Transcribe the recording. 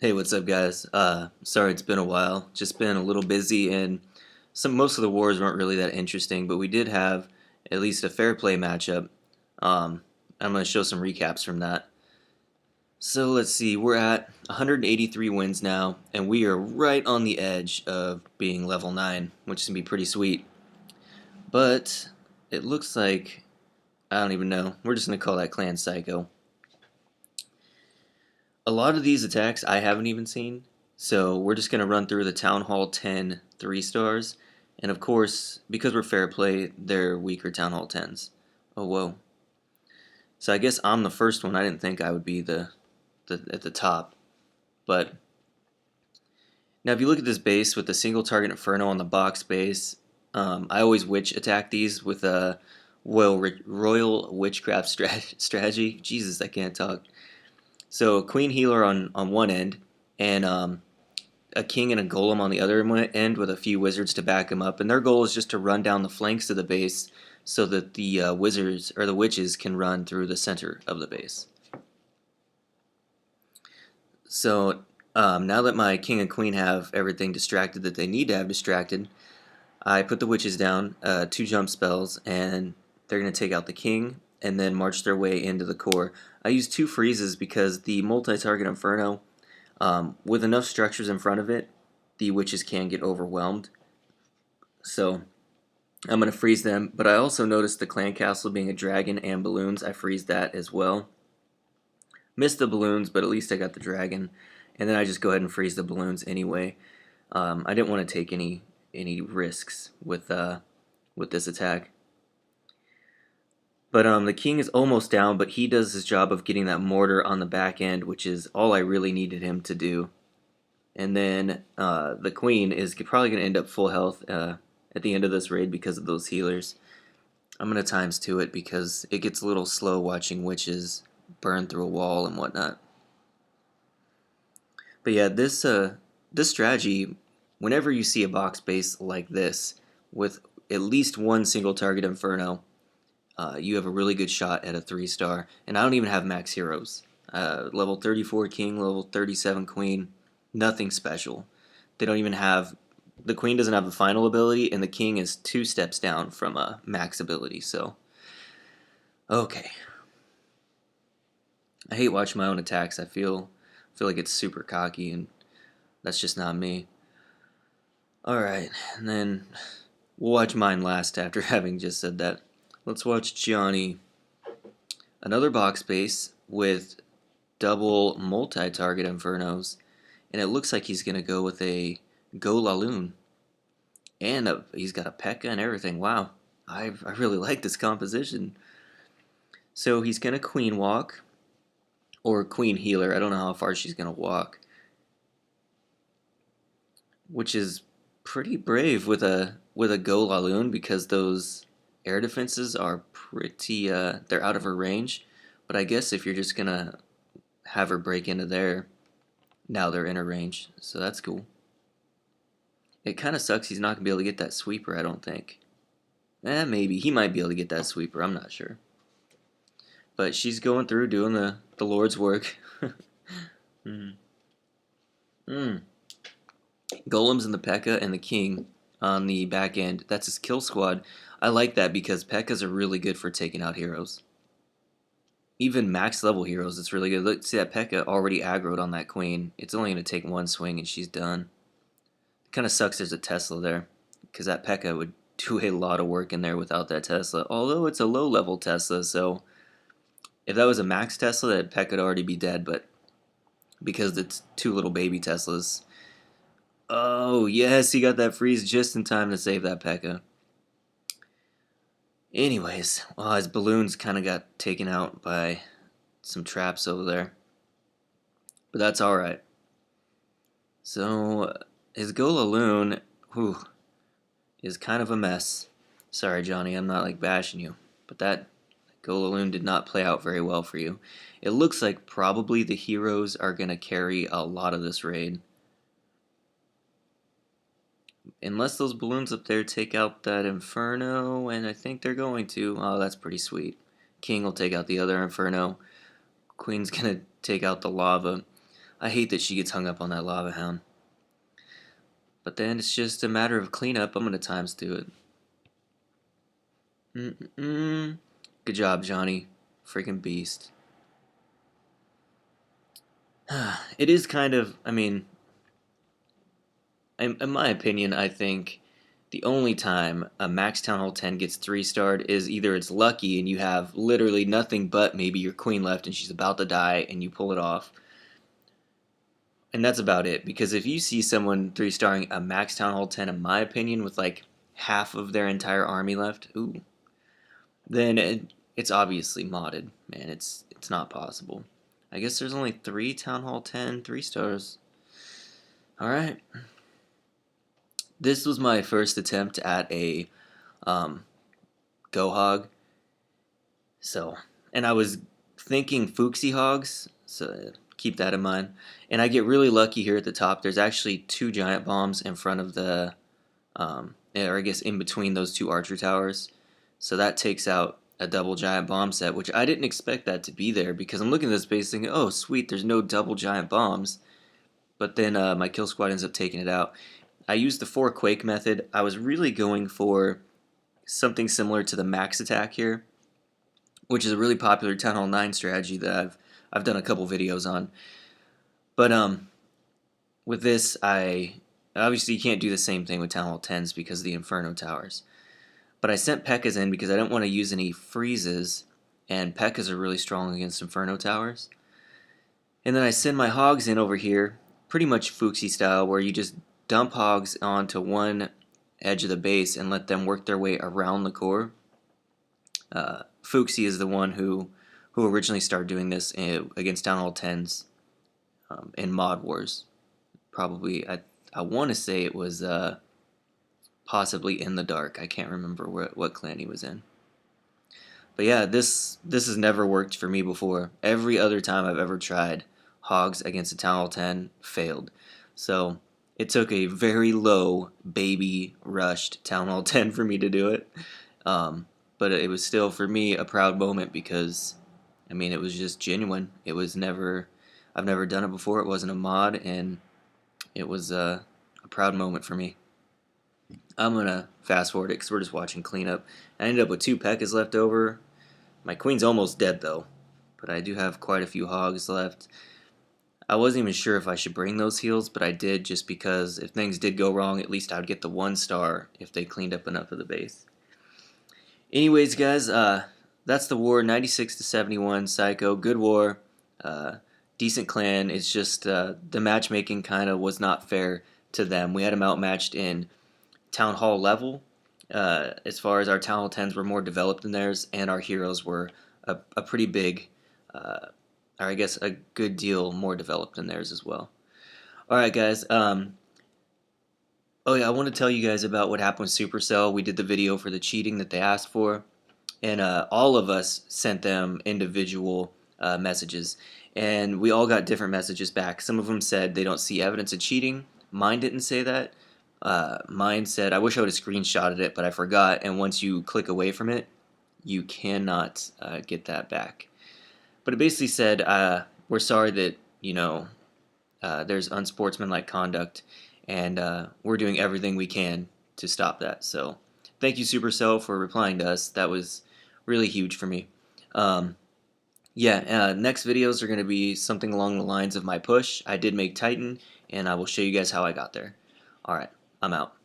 Hey, what's up, guys? Sorry it's been a while. Just been a little busy, and most of the wars weren't really that interesting, but we did have at least a fair play matchup. Um, I'm going to show some recaps from that. So let's see, we're at 183 wins now, and we are right on the edge of being level 9, which is going to be pretty sweet. But it looks like, I don't even know, we're just going to call that Clan Psycho. A lot of these attacks I haven't even seen, so we're just going to run through the Town Hall 10 3 stars, and of course, because we're fair play, they're weaker Town Hall 10s. Oh, whoa. So I guess I'm the first one. I didn't think I would be the at the top. But now if you look at this base with the single target Inferno on the box base, I always witch attack these with a royal witchcraft strategy. Jesus, I can't talk. So Queen Healer on one end, and a king and a golem on the other end with a few wizards to back him up. And their goal is just to run down the flanks of the base so that the wizards or the witches can run through the center of the base. So now that my king and queen have everything distracted that they need to have distracted, I put the witches down, 2 jump spells, and they're going to take out the king and then march their way into the core. I use 2 freezes because the multi-target Inferno, with enough structures in front of it, the witches can get overwhelmed. So I'm going to freeze them, but I also noticed the clan castle being a dragon and balloons. I freeze that as well. Missed the balloons, but at least I got the dragon. And then I just go ahead and freeze the balloons anyway. I didn't want to take any risks with this attack. But the king is almost down, but he does his job of getting that mortar on the back end, which is all I really needed him to do. And then the queen is probably going to end up full health at the end of this raid because of those healers. I'm going to times 2 it because it gets a little slow watching witches burn through a wall and whatnot. But yeah, this strategy, whenever you see a box base like this with at least one single target Inferno, you have a really good shot at a 3-star. And I don't even have max heroes. Level 34 king, level 37 queen, nothing special. They don't even have, the queen doesn't have the final ability, and the king is 2 steps down from a max ability. So, okay. I hate watching my own attacks. I feel like it's super cocky, and that's just not me. Alright, and then we'll watch mine last after having just said that. Let's watch Johnny. Another box base with double multi-target Infernos, and it looks like he's going to go with a Go Laloon. And he's got a P.E.K.K.A. and everything. Wow, I really like this composition. So he's going to Queen Walk, or Queen Healer. I don't know how far she's going to walk, which is pretty brave with a Go Laloon because those air defenses are pretty, they're out of her range. But I guess if you're just going to have her break into there, now they're in her range. So that's cool. It kind of sucks he's not going to be able to get that sweeper, I don't think. Maybe. He might be able to get that sweeper, I'm not sure. But she's going through doing the Lord's work. mm. Mm. Golems and the P.E.K.K.A. and the King on the back end. That's his kill squad. I like that because P.E.K.K.A.s are really good for taking out heroes. Even max level heroes, it's really good. Look, see that P.E.K.K.A. already aggroed on that Queen. It's only going to take one swing and she's done. Kind of sucks there's a Tesla there because that P.E.K.K.A. would do a lot of work in there without that Tesla. Although it's a low level Tesla, so if that was a max Tesla, that P.E.K.K.A. would already be dead. But because it's 2 little baby Teslas. Oh, yes, he got that freeze just in time to save that P.E.K.K.A. Anyways, well, his balloons kind of got taken out by some traps over there. But that's alright. So, his Golaloon, is kind of a mess. Sorry, Johnny, I'm not like bashing you. But that Golaloon did not play out very well for you. It looks like probably the heroes are going to carry a lot of this raid. Unless those balloons up there take out that Inferno, and I think they're going to. Oh, that's pretty sweet. King will take out the other Inferno. Queen's going to take out the lava. I hate that she gets hung up on that lava hound. But then it's just a matter of cleanup. I'm gonna times do it. Good job, Johnny. Freaking beast. It is kind of, I mean, in my opinion, I think the only time a Max Town Hall 10 gets 3-starred is either it's lucky and you have literally nothing but maybe your queen left and she's about to die and you pull it off. And that's about it. Because if you see someone 3-starring a Max Town Hall 10, in my opinion, with like half of their entire army left, ooh, then it's obviously modded, man. It's not possible. I guess there's only 3 Town Hall 10 3-stars. Alright. This was my first attempt at a Go Hog. So, and I was thinking Fuxi Hogs, so keep that in mind. And I get really lucky here at the top. There's actually 2 giant bombs in front of the, or I guess in between those 2 archer towers. So that takes out a double giant bomb set, which I didn't expect that to be there because I'm looking at this base thinking, oh sweet, there's no double giant bombs. But then my kill squad ends up taking it out. I used the 4 Quake method. I was really going for something similar to the max attack here, which is a really popular Town Hall 9 strategy that I've done a couple videos on. But with this, obviously you can't do the same thing with Town Hall 10s because of the Inferno towers. But I sent P.E.K.K.A.s in because I didn't want to use any freezes, and P.E.K.K.A.s are really strong against Inferno towers. And then I send my hogs in over here, pretty much Fuxi style, where you just dump hogs onto one edge of the base and let them work their way around the core. Fuxi is the one who originally started doing this against Town Hall 10s in Mod Wars. Probably, I want to say it was possibly In the Dark. I can't remember what clan he was in. But yeah, this has never worked for me before. Every other time I've ever tried hogs against a Town Hall 10 failed. So it took a very low baby rushed Town Hall 10 for me to do it. But it was still, for me, a proud moment because, I mean, it was just genuine. It was never, I've never done it before. It wasn't a mod, and it was a proud moment for me. I'm going to fast forward it because we're just watching cleanup. I ended up with 2 P.E.K.K.A.s left over. My queen's almost dead, though, but I do have quite a few hogs left. I wasn't even sure if I should bring those heals, but I did just because if things did go wrong, at least I would get the 1-star if they cleaned up enough of the base. Anyways, guys, that's the war, 96 to 71, Psycho, good war, decent clan. It's just the matchmaking kind of was not fair to them. We had them outmatched in Town Hall level, as far as our Town Hall 10s were more developed than theirs, and our heroes were a pretty big, or I guess a good deal more developed than theirs as well. Alright, guys, oh yeah, I want to tell you guys about what happened with Supercell. We did the video for the cheating that they asked for, and all of us sent them individual messages, and we all got different messages back. Some of them said they don't see evidence of cheating. Mine didn't say that. Mine said, I wish I would have screenshotted it, but I forgot, and once you click away from it, you cannot get that back. But it basically said, we're sorry that, there's unsportsmanlike conduct, and we're doing everything we can to stop that. So thank you, Supercell, for replying to us. That was really huge for me. Next videos are going to be something along the lines of my push. I did make Titan, and I will show you guys how I got there. Alright, I'm out.